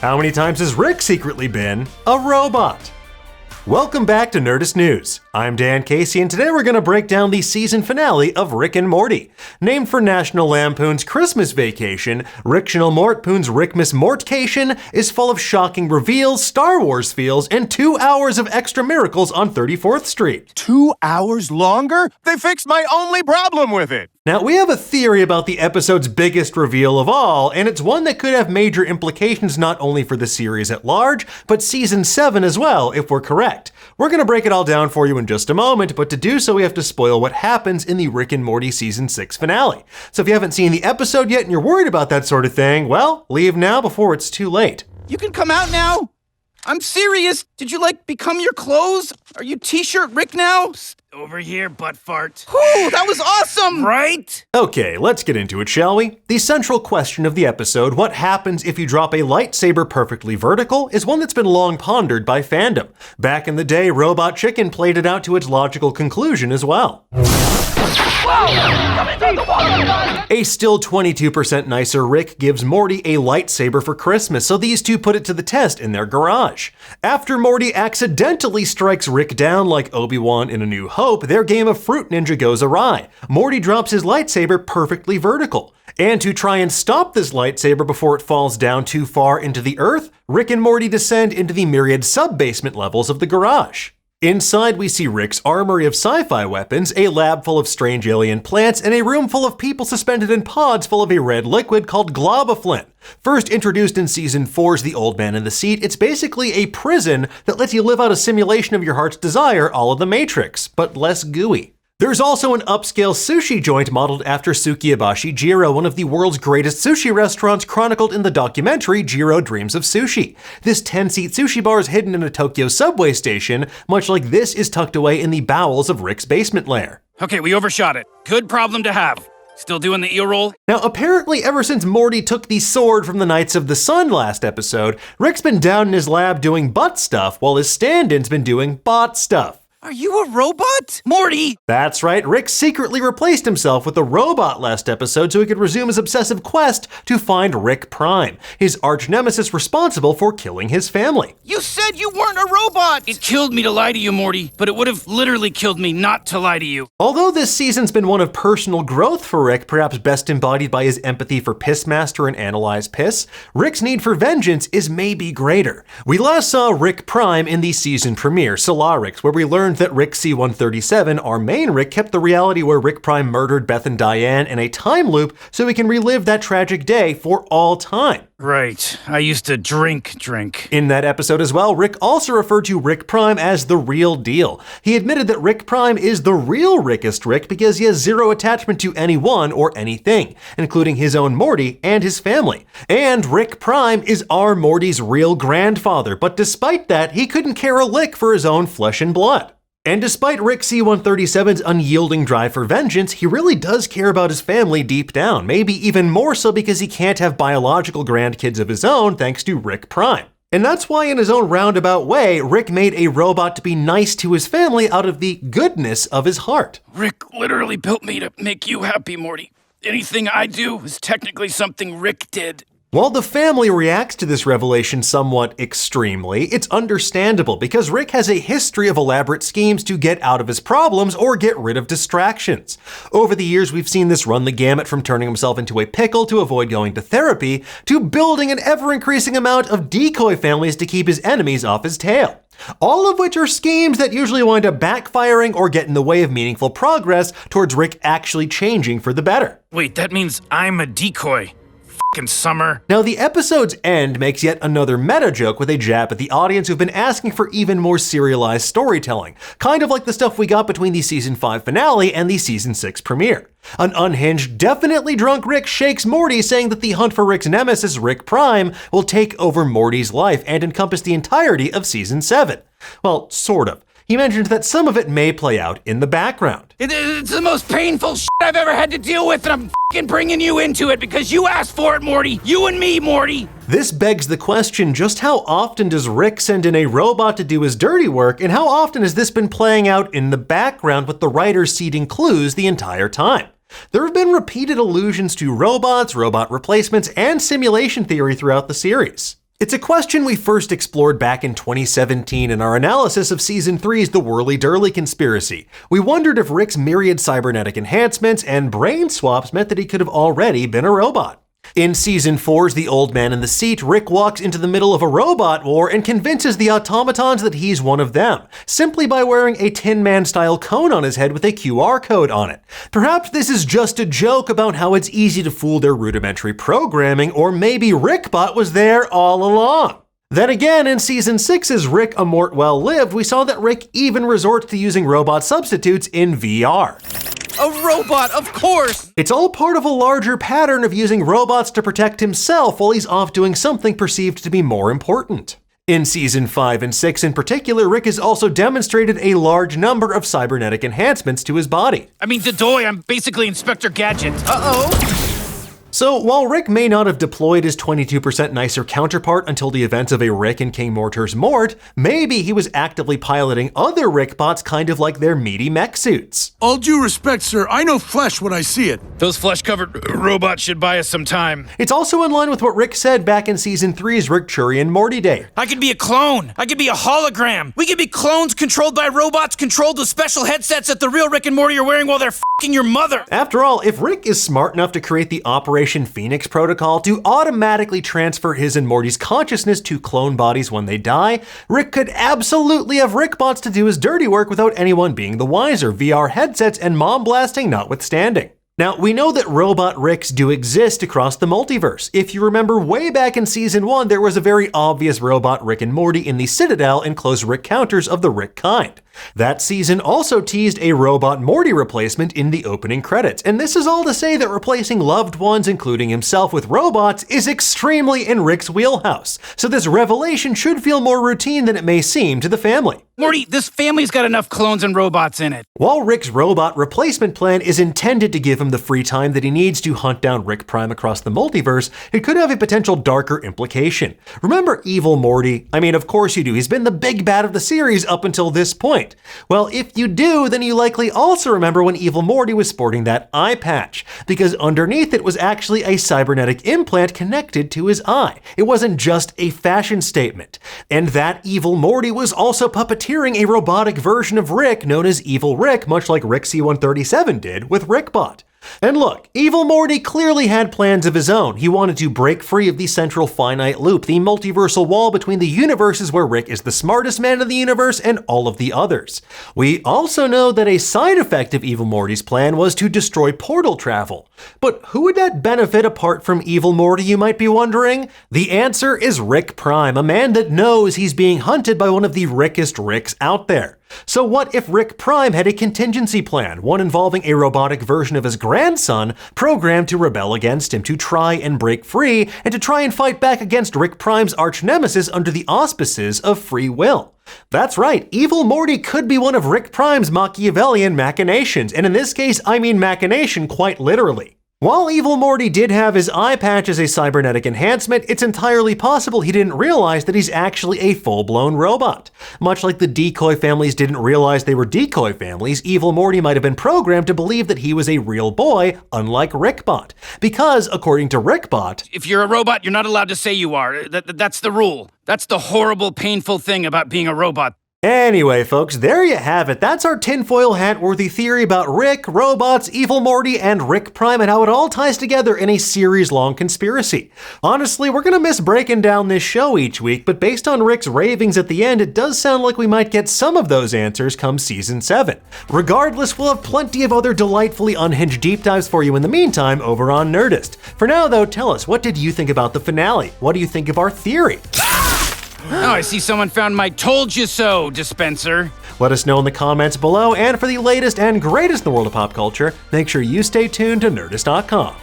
How many times has Rick secretly been a robot? Welcome back to Nerdist News. I'm Dan Casey, and today we're going to break down the season finale of Rick and Morty. Named for National Lampoon's Christmas Vacation, Ricktional Mortpoon's Rickmas Mortcation is full of shocking reveals, Star Wars feels, and 2 hours of extra miracles on 34th Street. 2 hours longer? They fixed my only problem with it! Now, we have a theory about the episode's biggest reveal of all, and it's one that could have major implications not only for the series at large, but season 7 as well, if we're correct. We're gonna break it all down for you in just a moment, but to do so we have to spoil what happens in the Rick and Morty season 6 finale. So if you haven't seen the episode yet and you're worried about that sort of thing, well, leave now before it's too late. You can come out now? I'm serious. Did you become your clothes? Are you t-shirt Rick now? Over here, butt fart. Whew, that was awesome! Right? Okay, let's get into it, shall we? The central question of the episode, what happens if you drop a lightsaber perfectly vertical, is one that's been long pondered by fandom. Back in the day, Robot Chicken played it out to its logical conclusion as well. A still 22% nicer Rick gives Morty a lightsaber for Christmas, so these two put it to the test in their garage. After Morty accidentally strikes Rick down like Obi-Wan in A New Hope, their game of Fruit Ninja goes awry. Morty drops his lightsaber perfectly vertical. And to try and stop this lightsaber before it falls down too far into the earth, Rick and Morty descend into the myriad sub-basement levels of the garage. Inside, we see Rick's armory of sci-fi weapons, a lab full of strange alien plants, and a room full of people suspended in pods full of a red liquid called globoflin. First introduced in season 4's The Old Man in the Seat, it's basically a prison that lets you live out a simulation of your heart's desire, all of the Matrix, but less gooey. There's also an upscale sushi joint modeled after Sukiyabashi Jiro, one of the world's greatest sushi restaurants chronicled in the documentary Jiro Dreams of Sushi. This 10-seat sushi bar is hidden in a Tokyo subway station, much like this is tucked away in the bowels of Rick's basement lair. Okay, we overshot it. Good problem to have. Still doing the ear roll? Now, apparently ever since Morty took the sword from the Knights of the Sun last episode, Rick's been down in his lab doing butt stuff while his stand-in's been doing bot stuff. Are you a robot? Morty! That's right, Rick secretly replaced himself with a robot last episode so he could resume his obsessive quest to find Rick Prime, his arch-nemesis responsible for killing his family. You said you weren't a robot! It killed me to lie to you, Morty, but it would have literally killed me not to lie to you. Although this season's been one of personal growth for Rick, perhaps best embodied by his empathy for Pissmaster and Analyze Piss, Rick's need for vengeance is maybe greater. We last saw Rick Prime in the season premiere, Solarix, where we learned that Rick C-137, our main Rick, kept the reality where Rick Prime murdered Beth and Diane in a time loop so he can relive that tragic day for all time. Right, I used to drink. In that episode as well, Rick also referred to Rick Prime as the real deal. He admitted that Rick Prime is the real Rickest Rick because he has zero attachment to anyone or anything, including his own Morty and his family. And Rick Prime is our Morty's real grandfather, but despite that, he couldn't care a lick for his own flesh and blood. And despite Rick C-137's unyielding drive for vengeance, he really does care about his family deep down, maybe even more so because he can't have biological grandkids of his own thanks to Rick Prime. And that's why in his own roundabout way, Rick made a robot to be nice to his family out of the goodness of his heart. Rick literally built me to make you happy, Morty. Anything I do is technically something Rick did. While the family reacts to this revelation somewhat extremely, it's understandable because Rick has a history of elaborate schemes to get out of his problems or get rid of distractions. Over the years, we've seen this run the gamut from turning himself into a pickle to avoid going to therapy, to building an ever-increasing amount of decoy families to keep his enemies off his tail. All of which are schemes that usually wind up backfiring or get in the way of meaningful progress towards Rick actually changing for the better. Wait, that means I'm a decoy. Summer. Now, the episode's end makes yet another meta joke with a jab at the audience who've been asking for even more serialized storytelling, kind of like the stuff we got between the season 5 finale and the season 6 premiere. An unhinged, definitely drunk Rick shakes Morty, saying that the hunt for Rick's nemesis, Rick Prime, will take over Morty's life and encompass the entirety of season 7. Well, sort of. He mentioned that some of it may play out in the background. It's the most painful shit I've ever had to deal with, and I'm fucking bringing you into it because you asked for it, Morty. You and me, Morty. This begs the question, just how often does Rick send in a robot to do his dirty work, and how often has this been playing out in the background with the writers seeding clues the entire time? There have been repeated allusions to robots, robot replacements, and simulation theory throughout the series. It's a question we first explored back in 2017 in our analysis of Season 3's The Whirly-Durly Conspiracy. We wondered if Rick's myriad cybernetic enhancements and brain swaps meant that he could have already been a robot. In Season 4's The Old Man in the Seat, Rick walks into the middle of a robot war and convinces the automatons that he's one of them, simply by wearing a Tin Man-style cone on his head with a QR code on it. Perhaps this is just a joke about how it's easy to fool their rudimentary programming, or maybe Rickbot was there all along. Then again, in Season 6's Rick A Mort Well Lived, we saw that Rick even resorts to using robot substitutes in VR. A robot, of course! It's all part of a larger pattern of using robots to protect himself while he's off doing something perceived to be more important. In Season 5 and 6 in particular, Rick has also demonstrated a large number of cybernetic enhancements to his body. I mean, Dadoy, I'm basically Inspector Gadget. Uh-oh! So, while Rick may not have deployed his 22% nicer counterpart until the events of a Rick and King Mortar's Mort, maybe he was actively piloting other Rickbots kind of like their meaty mech suits. All due respect, sir, I know flesh when I see it. Those flesh-covered robots should buy us some time. It's also in line with what Rick said back in Season 3's Rickchurian Morty Day. I could be a clone. I could be a hologram. We could be clones controlled by robots controlled with special headsets that the real Rick and Morty are wearing while they're f***ing your mother. After all, if Rick is smart enough to create the Operation Phoenix protocol to automatically transfer his and Morty's consciousness to clone bodies when they die, Rick could absolutely have Rickbots to do his dirty work without anyone being the wiser, VR headsets and mom blasting notwithstanding. Now, we know that robot Ricks do exist across the multiverse. If you remember way back in Season 1, there was a very obvious robot Rick and Morty in the Citadel and close Rick counters of the Rick kind. That season also teased a robot Morty replacement in the opening credits, and this is all to say that replacing loved ones, including himself, with robots is extremely in Rick's wheelhouse, so this revelation should feel more routine than it may seem to the family. Morty, this family's got enough clones and robots in it. While Rick's robot replacement plan is intended to give him the free time that he needs to hunt down Rick Prime across the multiverse, it could have a potential darker implication. Remember Evil Morty? I mean, of course you do. He's been the big bad of the series up until this point. Well, if you do, then you likely also remember when Evil Morty was sporting that eye patch, because underneath it was actually a cybernetic implant connected to his eye. It wasn't just a fashion statement. And that Evil Morty was also puppeteering a robotic version of Rick known as Evil Rick, much like Rick C-137 did with Rickbot. And look, Evil Morty clearly had plans of his own. He wanted to break free of the central finite loop, the multiversal wall between the universes where Rick is the smartest man in the universe and all of the others. We also know that a side effect of Evil Morty's plan was to destroy portal travel. But who would that benefit apart from Evil Morty, you might be wondering? The answer is Rick Prime, a man that knows he's being hunted by one of the rickest Ricks out there. So what if Rick Prime had a contingency plan, one involving a robotic version of his grandson programmed to rebel against him, to try and break free, and to try and fight back against Rick Prime's arch-nemesis under the auspices of free will? That's right, Evil Morty could be one of Rick Prime's Machiavellian machinations, and in this case, I mean machination quite literally. While Evil Morty did have his eye patch as a cybernetic enhancement, it's entirely possible he didn't realize that he's actually a full-blown robot. Much like the Decoy families didn't realize they were Decoy families, Evil Morty might have been programmed to believe that he was a real boy, unlike Rickbot. Because, according to Rickbot, if you're a robot, you're not allowed to say you are. That's the rule. That's the horrible, painful thing about being a robot. Anyway, folks, there you have it. That's our tinfoil hat-worthy theory about Rick, robots, Evil Morty, and Rick Prime and how it all ties together in a series-long conspiracy. Honestly, we're gonna miss breaking down this show each week, but based on Rick's ravings at the end, it does sound like we might get some of those answers come Season 7. Regardless, we'll have plenty of other delightfully unhinged deep dives for you in the meantime over on Nerdist. For now, though, tell us, what did you think about the finale? What do you think of our theory? Oh, I see someone found my told you so dispenser. Let us know in the comments below, and for the latest and greatest in the world of pop culture, make sure you stay tuned to Nerdist.com.